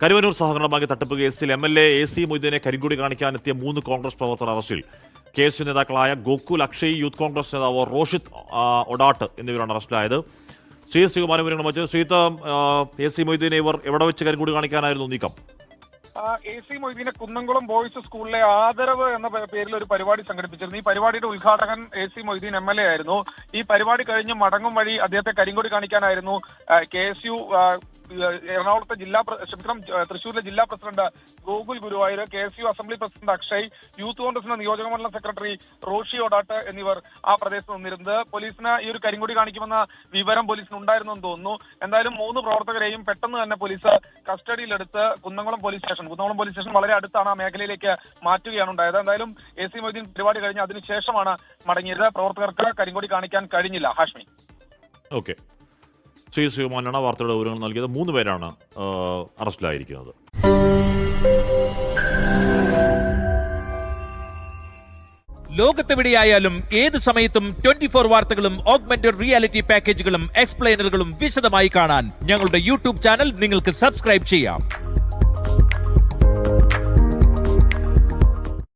കരുവന്നൂർ സഹകരണ ബാങ്ക് തട്ടിപ്പ് കേസിൽ MLA AC മൊയ്തീനെ കരിങ്കൊടി കാണിക്കാനെത്തിയ 3 കോൺഗ്രസ് പ്രവർത്തകർ അറസ്റ്റിൽ. KSU നേതാക്കളായ ഗോകുൽ അക്ഷയ്, യൂത്ത് കോൺഗ്രസ് നേതാവ് റോഷിത് ഒഡാട്ട് എന്നിവരാണ് അറസ്റ്റിലായത്. ശ്രീകുമാരൻ വിവരങ്ങൾ ശ്രീത്ത്, AC മൊയ്തീനെ ഇവർ എവിടെ വെച്ച് കരിങ്കൊടി കാണിക്കാനായിരുന്നു നീക്കം? AC മൊയ്തീനെ കുന്നംകുളം ബോയ്സ് സ്കൂളിലെ ആദരവ് എന്ന പേരിൽ ഒരു പരിപാടി സംഘടിപ്പിച്ചിരുന്നു. ഈ പരിപാടിയുടെ ഉദ്ഘാടകൻ AC മൊയ്തീൻ MLA ആയിരുന്നു. ഈ പരിപാടി കഴിഞ്ഞ് മടങ്ങും വഴി അദ്ദേഹത്തെ കരിങ്കൊടി കാണിക്കാനായിരുന്നു KSU എറണാകുളത്തെ തൃശ്ശൂരിലെ ജില്ലാ president Gokul Guruvayur, KSU assembly president Akshay, youth കോൺഗ്രസിന്റെ നിയോജക മണ്ഡലം സെക്രട്ടറി റോഷി ഒഡാട്ട് എന്നിവർ ആ പ്രദേശത്ത് നിന്നിരുന്നത്. പോലീസിന് ഈ ഒരു കരിങ്കൊടി കാണിക്കുമെന്ന വിവരം പോലീസിന് ഉണ്ടായിരുന്നു എന്ന് തോന്നുന്നു. എന്തായാലും 3 പ്രവർത്തകരെയും പെട്ടെന്ന് തന്നെ പോലീസ് കസ്റ്റഡിയിലെടുത്ത് കുന്നംകുളം പോലീസ് സ്റ്റേഷൻ വളരെ അടുത്താണ്, ആ മേഖലയിലേക്ക് മാറ്റുകയാണ് ഉണ്ടായത്. എന്തായാലും AC മൊയ്തീൻ പരിപാടി കഴിഞ്ഞ് അതിനുശേഷമാണ് മടങ്ങിയത്. പ്രവർത്തകർക്ക് കരിങ്കൊടി കാണിക്കാൻ കഴിഞ്ഞില്ല. ഹാഷ്മി. ഓക്കെ, ശ്രീകുമാരനാണ് വാർത്തയുടെ വിവരങ്ങൾ നൽകിയത്. 3 പേരാണ് അറസ്റ്റിലായിരിക്കുന്നത്. ലോകത്തെവിടെയായാലും ഏത് സമയത്തും 24 വാർത്തകളും ഓഗ്മെന്റഡ് റിയാലിറ്റി പാക്കേജുകളും എക്സ്പ്ലെയിനറുകളും വിശദമായി കാണാൻ ഞങ്ങളുടെ YouTube ചാനൽ നിങ്ങൾക്ക് സബ്സ്ക്രൈബ് ചെയ്യാം.